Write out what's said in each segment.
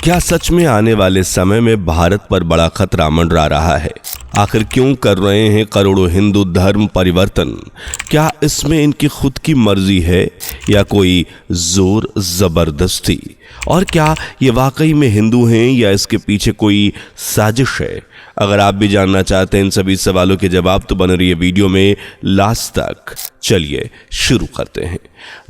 क्या सच में आने वाले समय में भारत पर बड़ा खतरा मंडरा रहा है? आखिर क्यों कर रहे हैं करोड़ों हिंदू धर्म परिवर्तन? क्या इसमें इनकी खुद की मर्जी है या कोई जोर जबरदस्ती? और क्या ये वाकई में हिंदू हैं या इसके पीछे कोई साजिश है? अगर आप भी जानना चाहते हैं इन सभी सवालों के जवाब तो बने रहिए वीडियो में लास्ट तक। चलिए शुरू करते हैं।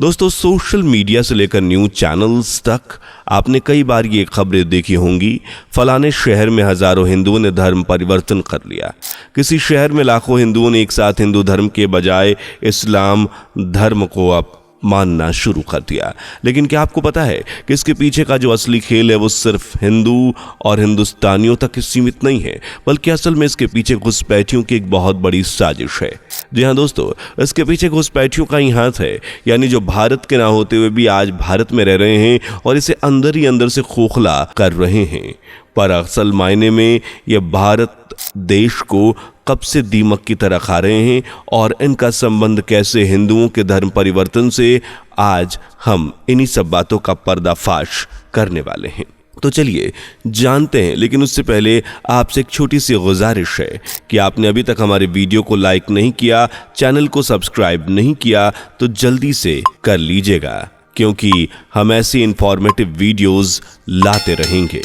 दोस्तों, सोशल मीडिया से लेकर न्यूज चैनल्स तक आपने कई बार ये खबरें देखी होंगी, फलाने शहर में हजारों हिंदुओं ने धर्म परिवर्तन कर लिया। किसी शहर में लाखों हिंदुओं ने एक साथ हिंदू धर्म के बजाय इस्लाम धर्म को अब मानना शुरू कर दिया। लेकिन क्या आपको पता है कि इसके पीछे का जो असली खेल है वो सिर्फ हिंदू और हिंदुस्तानियों तक सीमित नहीं है, बल्कि असल में इसके पीछे घुसपैठियों की एक बहुत बड़ी साजिश है। जी हाँ दोस्तों, इसके पीछे घुसपैठियों का ही हाथ है, यानी जो भारत के ना होते हुए भी आज भारत में रह रहे हैं और इसे अंदर ही अंदर से खोखला कर रहे हैं। पर असल मायने में ये भारत देश को कब से दीमक की तरह खा रहे हैं और इनका संबंध कैसे हिंदुओं के धर्म परिवर्तन से, आज हम इन्हीं सब बातों का पर्दाफाश करने वाले हैं। तो चलिए जानते हैं, लेकिन उससे पहले आपसे एक छोटी सी गुजारिश है कि आपने अभी तक हमारे वीडियो को लाइक नहीं किया, चैनल को सब्सक्राइब नहीं किया तो जल्दी से कर लीजिएगा, क्योंकि हम ऐसी इंफॉर्मेटिव वीडियोस लाते रहेंगे।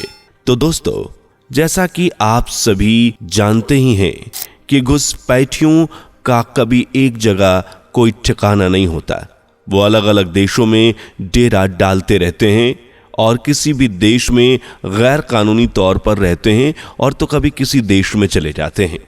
तो दोस्तों, जैसा कि आप सभी जानते ही हैं कि घुसपैठियों का कभी एक जगह कोई ठिकाना नहीं होता। वो अलग अलग देशों में डेरा डालते रहते हैं और किसी भी देश में गैर कानूनी तौर पर रहते हैं और तो कभी किसी देश में चले जाते हैं।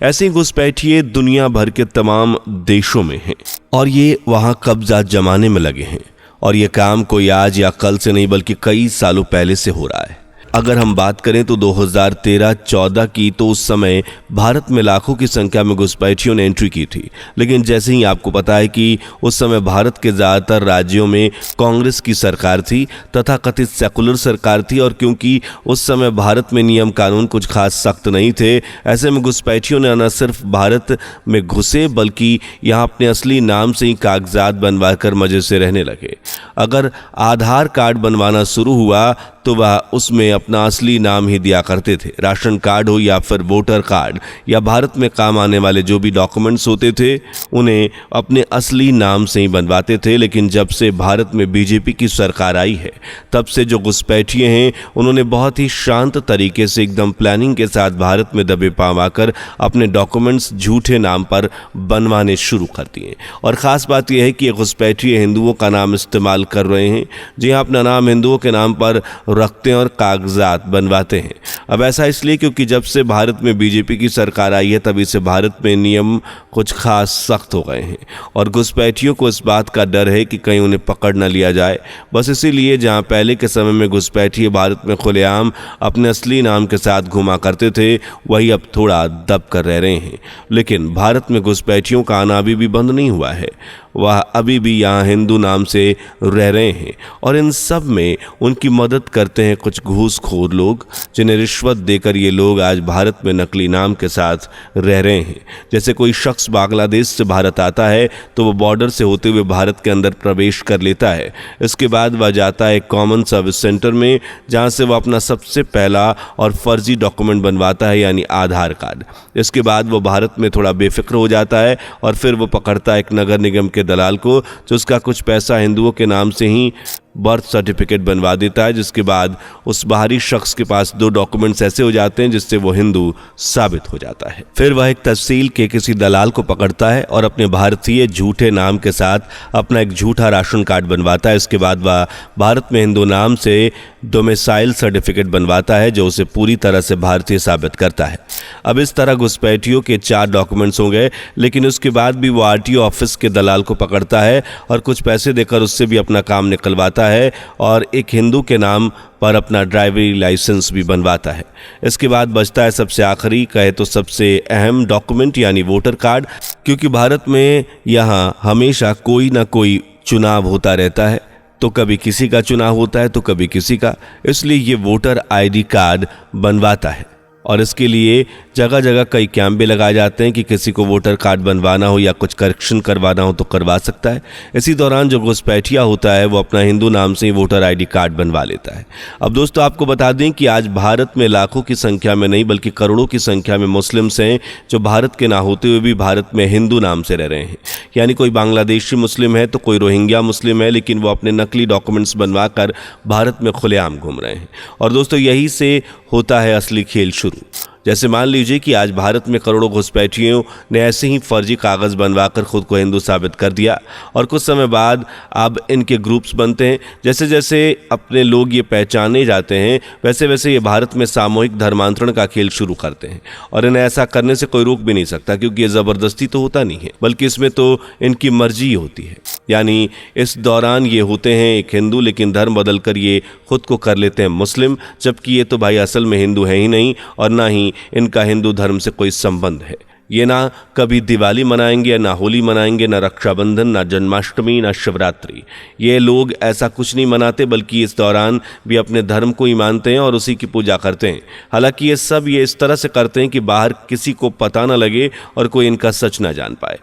ऐसे घुसपैठिए दुनिया भर के तमाम देशों में हैं और ये वहां कब्जा जमाने में लगे हैं। और ये काम कोई आज या कल से नहीं बल्कि कई सालों पहले से हो रहा है। अगर हम बात करें तो 2013-14 की, तो उस समय भारत में लाखों की संख्या में घुसपैठियों ने एंट्री की थी। लेकिन जैसे ही आपको पता है कि उस समय भारत के ज़्यादातर राज्यों में कांग्रेस की सरकार थी तथा कथित सेकुलर सरकार थी, और क्योंकि उस समय भारत में नियम कानून कुछ खास सख्त नहीं थे, ऐसे में घुसपैठियों ने न सिर्फ भारत में घुसे बल्कि यहाँ अपने असली नाम से ही कागजात बनवा कर मजे से रहने लगे। अगर आधार कार्ड बनवाना शुरू हुआ तो वह उसमें अपना असली नाम ही दिया करते थे। राशन कार्ड हो या फिर वोटर कार्ड या भारत में काम आने वाले जो भी डॉक्यूमेंट्स होते थे उन्हें अपने असली नाम से ही बनवाते थे। लेकिन जब से भारत में बीजेपी की सरकार आई है, तब से जो घुसपैठिए हैं उन्होंने बहुत ही शांत तरीके से एकदम प्लानिंग के साथ भारत में दबे पांव आकर अपने डॉक्यूमेंट्स झूठे नाम पर बनवाने शुरू कर दिए। और ख़ास बात यह है कि ये घुसपैठिए हिंदुओं का नाम इस्तेमाल कर रहे हैं, जी हाँ, अपना नाम हिंदुओं के नाम पर रखते हैं और कागजात बनवाते हैं। अब ऐसा इसलिए क्योंकि जब से भारत में बीजेपी की सरकार आई है तभी से भारत में नियम कुछ खास सख्त हो गए हैं और घुसपैठियों को इस बात का डर है कि कहीं उन्हें पकड़ न लिया जाए। बस इसीलिए जहां पहले के समय में घुसपैठिए भारत में खुलेआम अपने असली नाम के साथ घुमा करते थे, वही अब थोड़ा दब कर रह रहे हैं। लेकिन भारत में घुसपैठियों का आना अभी भी बंद नहीं हुआ है। वह अभी भी यहाँ हिंदू नाम से रह रहे हैं और इन सब में उनकी मदद करते हैं कुछ घूसखोर लोग, जिन्हें रिश्वत देकर ये लोग आज भारत में नकली नाम के साथ रह रहे हैं। जैसे कोई शख्स बांग्लादेश से भारत आता है तो वो बॉर्डर से होते हुए भारत के अंदर प्रवेश कर लेता है। इसके बाद वह जाता है कॉमन सर्विस सेंटर में, जहाँ से वह अपना सबसे पहला और फर्जी डॉक्यूमेंट बनवाता है, यानी आधार कार्ड। इसके बाद वो भारत में थोड़ा बेफिक्र हो जाता है और फिर वो पकड़ता है एक नगर निगम के दलाल को, जो उसका कुछ पैसा हिंदुओं के नाम से ही बर्थ सर्टिफिकेट बनवा देता है। जिसके बाद उस बाहरी शख्स के पास 2 डॉक्यूमेंट्स ऐसे हो जाते हैं जिससे वो हिंदू साबित हो जाता है। फिर वह एक तहसील के किसी दलाल को पकड़ता है और अपने भारतीय झूठे नाम के साथ अपना एक झूठा राशन कार्ड बनवाता है। इसके बाद वह भारत में हिंदू नाम से डोमिसाइल सर्टिफिकेट बनवाता है, जो उसे पूरी तरह से भारतीय साबित करता है। अब इस तरह घुसपैठियों के 4 डॉक्यूमेंट्स हो गए, लेकिन उसके बाद भी वो आरटीओ ऑफिस के दलाल को पकड़ता है और कुछ पैसे देकर उससे भी अपना काम निकलवाता है और एक हिंदू के नाम पर अपना ड्राइवरी लाइसेंस भी बनवाता है। इसके बाद बचता है सबसे आखिरी, कहे तो सबसे अहम डॉक्यूमेंट, यानी वोटर कार्ड, क्योंकि भारत में यहाँ हमेशा कोई ना कोई चुनाव होता रहता है। तो कभी किसी का चुनाव होता है तो कभी किसी का, इसलिए ये वोटर आईडी कार्ड बनवाता है। और इसके लिए जगह जगह कई कैंप भी लगाए जाते हैं कि किसी को वोटर कार्ड बनवाना हो या कुछ करेक्शन करवाना हो तो करवा सकता है। इसी दौरान जो घुसपैठिया होता है वो अपना हिंदू नाम से ही वोटर ID कार्ड बनवा लेता है। अब दोस्तों आपको बता दें कि आज भारत में लाखों की संख्या में नहीं बल्कि करोड़ों की संख्या में मुस्लिम्स हैं जो भारत के ना होते हुए भी भारत में हिंदू नाम से रह रहे हैं। यानी कोई बांग्लादेशी मुस्लिम है तो कोई रोहिंग्या मुस्लिम है, लेकिन वो अपने नकली डॉक्यूमेंट्स बनवाकर भारत में खुलेआम घूम रहे हैं। और दोस्तों यही से होता है असली खेल शुरू। जैसे मान लीजिए कि आज भारत में करोड़ों घुसपैठियों ने ऐसे ही फर्जी कागज़ बनवाकर खुद को हिंदू साबित कर दिया और कुछ समय बाद अब इनके ग्रुप्स बनते हैं। जैसे जैसे अपने लोग ये पहचाने जाते हैं वैसे वैसे ये भारत में सामूहिक धर्मांतरण का खेल शुरू करते हैं और इन्हें ऐसा करने से कोई रोक भी नहीं सकता, क्योंकि ये ज़बरदस्ती तो होता नहीं है बल्कि इसमें तो इनकी मर्जी ही होती है। यानी इस दौरान ये होते हैं एक हिंदू, लेकिन धर्म बदल कर ये खुद को कर लेते हैं मुस्लिम, जबकि ये तो भाई असल में हिंदू है ही नहीं और ना ही इनका हिंदू धर्म से कोई संबंध है। ये ना कभी दिवाली मनाएंगे, ना होली मनाएंगे, ना रक्षाबंधन, ना जन्माष्टमी, ना शिवरात्रि। ये लोग ऐसा कुछ नहीं मनाते बल्कि इस दौरान भी अपने धर्म को ही मानते हैं और उसी की पूजा करते हैं। हालांकि ये सब ये इस तरह से करते हैं कि बाहर किसी को पता न लगे और कोई इनका सच न जान पाए।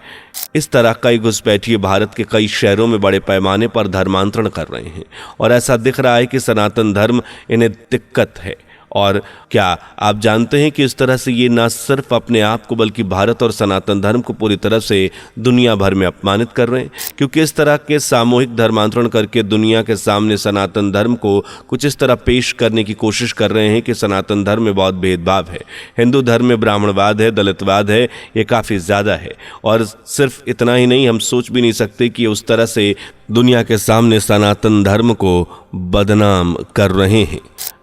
इस तरह कई घुसपैठिए भारत के कई शहरों में बड़े पैमाने पर धर्मांतरण कर रहे हैं और ऐसा दिख रहा है कि सनातन धर्म इन्हें दिक्कत है। और क्या आप जानते हैं कि इस तरह से ये ना सिर्फ अपने आप को बल्कि भारत और सनातन धर्म को पूरी तरह से दुनिया भर में अपमानित कर रहे हैं, क्योंकि इस तरह के सामूहिक धर्मांतरण करके दुनिया के सामने सनातन धर्म को कुछ इस तरह पेश करने की कोशिश कर रहे हैं कि सनातन धर्म में बहुत भेदभाव है, हिंदू धर्म में ब्राह्मणवाद है, दलितवाद है, ये काफ़ी ज़्यादा है। और सिर्फ इतना ही नहीं, हम सोच भी नहीं सकते कि उस तरह से दुनिया के सामने सनातन धर्म को बदनाम कर रहे हैं।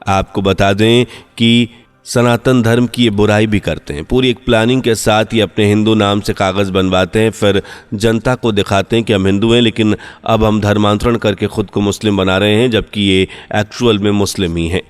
आपको बता दें कि सनातन धर्म की ये बुराई भी करते हैं। पूरी एक प्लानिंग के साथ ये अपने हिंदू नाम से कागज़ बनवाते हैं, फिर जनता को दिखाते हैं कि हम हिंदू हैं, लेकिन अब हम धर्मांतरण करके ख़ुद को मुस्लिम बना रहे हैं, जबकि ये एक्चुअल में मुस्लिम ही हैं।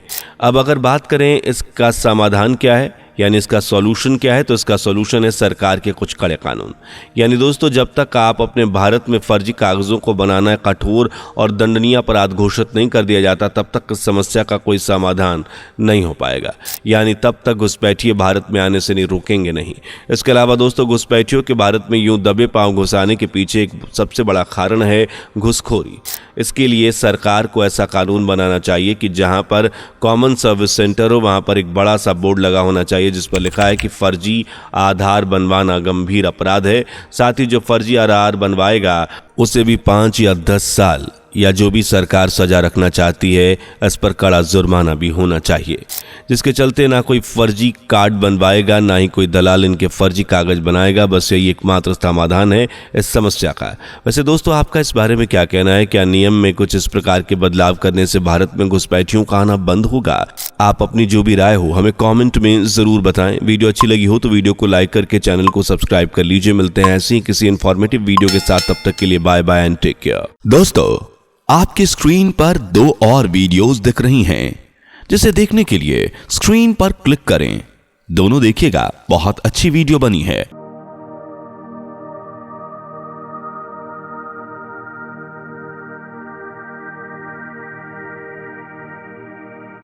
अब अगर बात करें इसका समाधान क्या है, यानी इसका सॉल्यूशन क्या है, तो इसका सॉल्यूशन है सरकार के कुछ कड़े कानून। यानी दोस्तों जब तक आप अपने भारत में फर्जी कागज़ों को बनाना कठोर और दंडनीय अपराध घोषित नहीं कर दिया जाता, तब तक इस समस्या का कोई समाधान नहीं हो पाएगा। यानी तब तक घुसपैठिए भारत में आने से नहीं रुकेंगे नहीं। इसके अलावा दोस्तों घुसपैठियों के भारत में यूं दबे पांव घुसाने के पीछे एक सबसे बड़ा कारण है घुसखोरी। इसके लिए सरकार को ऐसा कानून बनाना चाहिए कि जहां पर कॉमन सर्विस सेंटर हो वहां पर एक बड़ा सा बोर्ड लगा होना चाहिए जिस पर लिखा है कि फर्जी आधार बनवाना गंभीर अपराध है। साथ ही जो फर्जी आधार बनवाएगा उसे भी 5 या 10 साल या जो भी सरकार सजा रखना चाहती है इस पर कड़ा जुर्माना भी होना चाहिए, जिसके चलते ना कोई फर्जी कार्ड बनवाएगा ना ही कोई दलाल इनके फर्जी कागज बनाएगा। बस यही एकमात्र समाधान है इस समस्या का। वैसे दोस्तों आपका इस बारे में क्या कहना है? क्या नियम में कुछ इस प्रकार के बदलाव करने से भारत में घुसपैठियों का आना बंद होगा? आप अपनी जो भी राय हो हमें कमेंट में जरूर बताएं। वीडियो अच्छी लगी हो तो वीडियो को लाइक करके चैनल को सब्सक्राइब कर लीजिए। मिलते हैं ऐसे ही किसी इन्फॉर्मेटिव वीडियो के साथ, तब तक के लिए bye bye and take care. दोस्तों आपकी स्क्रीन पर 2 और वीडियोस दिख रही हैं, जिसे देखने के लिए स्क्रीन पर क्लिक करें। दोनों देखिएगा, बहुत अच्छी वीडियो बनी है।